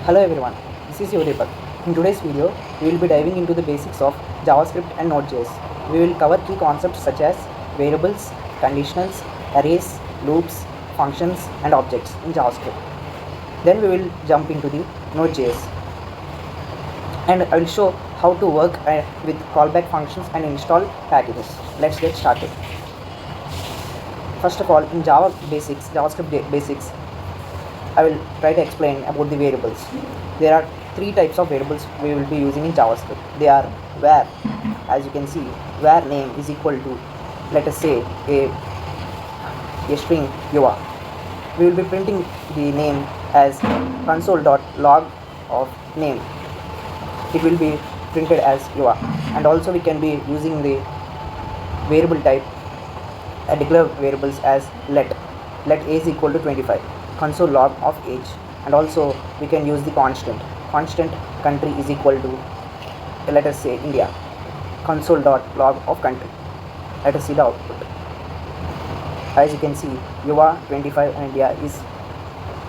Hello everyone, this is Yuva Deepak. In today's video, we will be diving into the basics of JavaScript and Node.js. We will cover key concepts such as variables, conditionals, arrays, loops, functions and objects in JavaScript. Then we will jump into the Node.js and I will show how to work with callback functions and install packages. Let's get started. First of all, in JavaScript basics, I will try to explain about the variables. There are three types of variables we will be using in JavaScript. They are var, as you can see, var name is equal to, let us say, a string Yuva. We will be printing the name as console.log of name. It will be printed as Yuva, and also we can be using the variable type declare variables as let a is equal to 25, console log of age, and also we can use the constant country is equal to, let us say, India, console.log of country. Let us see the output. As you can see, Yuva 25 and India is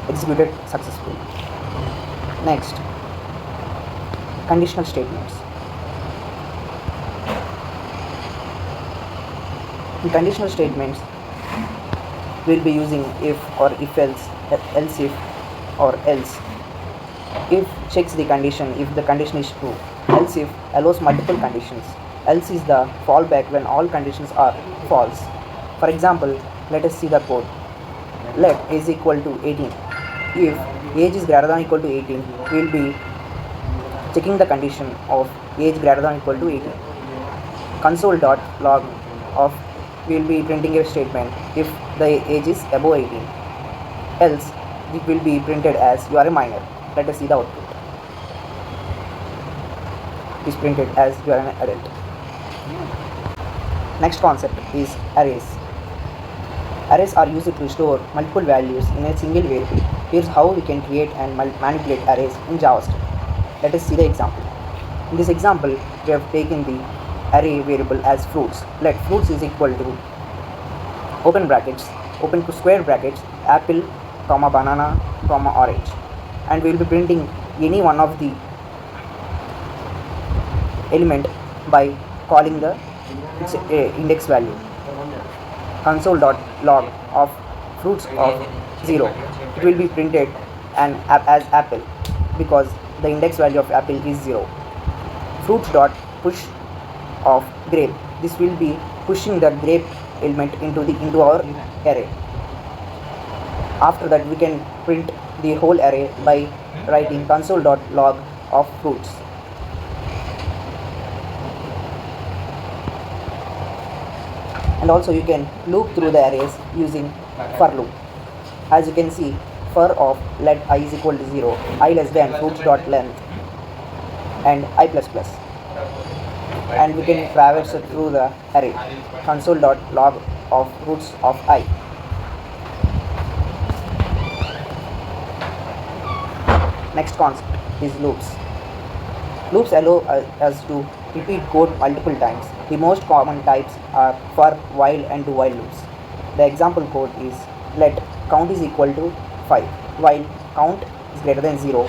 executed successfully. Next, conditional statements. In conditional statements, we will be using if or if else, else if or else. If checks the condition if the condition is true. Else if allows multiple conditions. Else is the fallback when all conditions are false. For example, let us see the code. Let is equal to 18. If age is greater than or equal to 18, we will be checking the condition of age greater than or equal to 18. Console.log of, we will be printing a statement if the age is above 18. Else it will be printed as you are a minor. Let us see the output. It is printed as you are an adult. Next concept is arrays. Arrays are used to store multiple values in a single variable. Here's how we can create and manipulate arrays in JavaScript. Let us see the example. In this example, we have taken the array variable as fruits. Let fruits is equal to open square brackets apple, banana, orange, and we will be printing any one of the element by calling the index value. Console.log of fruits of 0. It will be printed as apple because the index value of apple is 0. Fruits.push of grape. This will be pushing the grape element into our array. After that, we can print the whole array by writing console.log of fruits. And also you can loop through the arrays using for loop. As you can see, for of let I is equal to 0, I less than fruits.length and I plus plus. And we can traverse it through the array, console.log of fruits of I. Next concept is loops. Loops allow us to repeat code multiple times. The most common types are for, while and do while loops. The example code is let count is equal to 5, while count is greater than 0,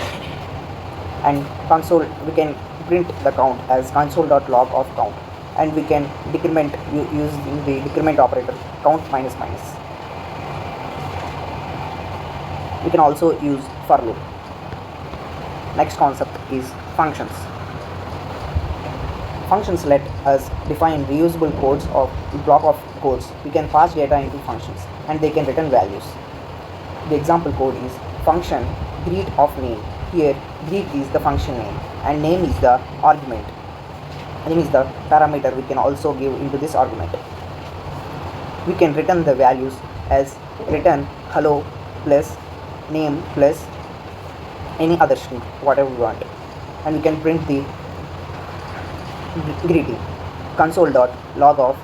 and console we can print the count as console.log of count, and we can decrement using the decrement operator, count minus minus. We can also use for loop. Next concept is functions. Functions let us define reusable codes of block of codes. We can pass data into functions and they can return values. The example code is function greet of name. Here greet is the function name and name is the argument. Name is the parameter we can also give into this argument. We can return the values as return hello plus name plus any other string, whatever we want, and we can print the greeting, console.log of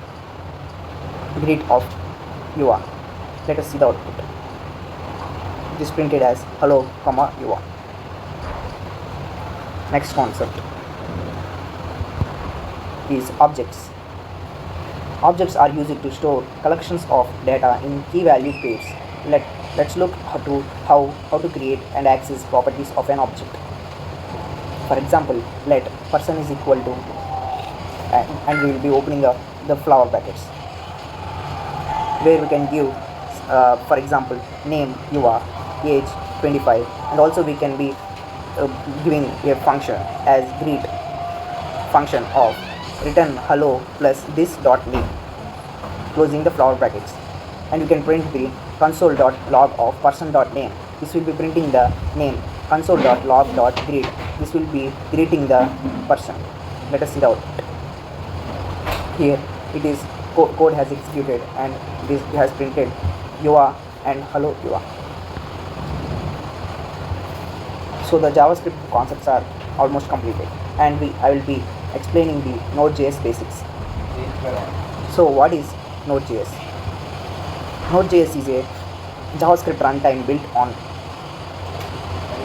greet of Yuva. Let us see the output. It is printed as hello, Yuva. Next concept is objects. Objects are used to store collections of data in key value pairs. Let Let's look how to create and access properties of an object. For example, let person is equal to, and we will be opening up the flower brackets, where we can give for example name Yuva, age 25, and also we can be giving a function as greet function of return hello plus this dot name, closing the flower brackets, and you can print the console.log of person.name. This will be printing the name. Console.log.greet, this will be greeting the person. Let us see it out. Here it is code has executed and this has printed Yuva and hello Yuva. So the JavaScript concepts are almost completed, and I will be explaining the Node.js basics. So what is Node.js? Node.js is a JavaScript runtime built on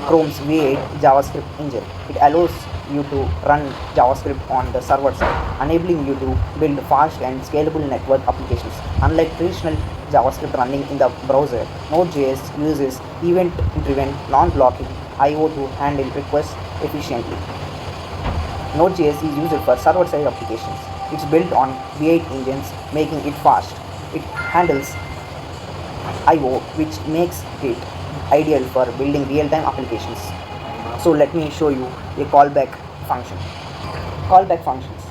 Chrome's V8 JavaScript engine. It allows you to run JavaScript on the server side, enabling you to build fast and scalable network applications. Unlike traditional JavaScript running in the browser, Node.js uses event-driven, non-blocking I/O to handle requests efficiently. Node.js is used for server-side applications. It's built on V8 engines, making it fast. It handles I/O, which makes it ideal for building real-time applications. So let me show you a callback function. Callback functions.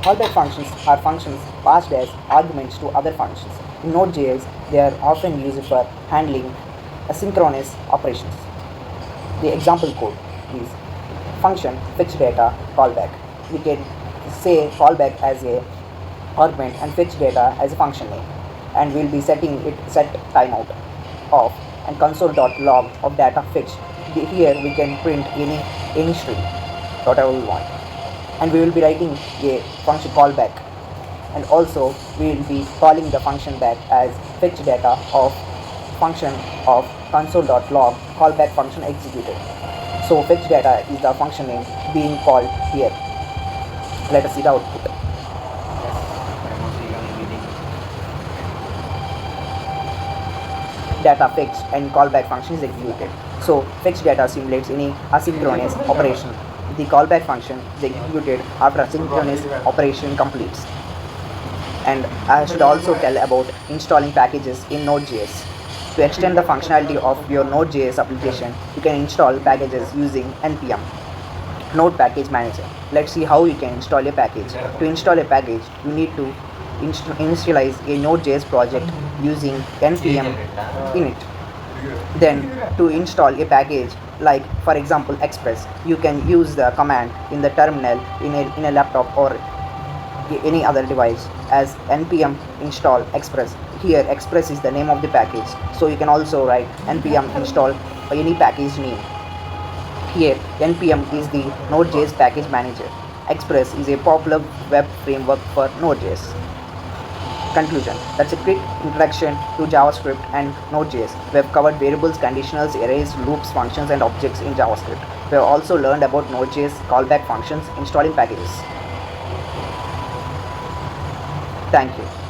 Callback functions are functions passed as arguments to other functions. In Node.js, they are often used for handling asynchronous operations. The example code is function fetch data callback. We can say callback as a argument and fetch data as a function name, and we'll be setting it set timeout off and console.log of data fetched. Here we can print any string, whatever we want, and we will be writing a function callback, and also we will be calling the function back as fetch data of function of console.log callback function executed. So fetch data is the function name being called here. Let us see the output. Data fetched and callback function is executed. So fetch data simulates any asynchronous operation. The callback function is executed after asynchronous operation completes. And I should also tell about installing packages in Node.js. To extend the functionality of your Node.js application, you can install packages using npm, Node Package Manager. Let's see how you can install a package. To install a package, you need to initialize a Node.js project using npm init. Then to install a package like for example Express, you can use the command in the terminal in a laptop or any other device as npm install Express. Here Express is the name of the package, so you can also write npm install any package name. Here npm is the Node.js package manager. Express is a popular web framework for Node.js. Conclusion. That's a quick introduction to JavaScript and Node.js. We have covered variables, conditionals, arrays, loops, functions, and objects in JavaScript. We have also learned about Node.js callback functions, installing packages. Thank you.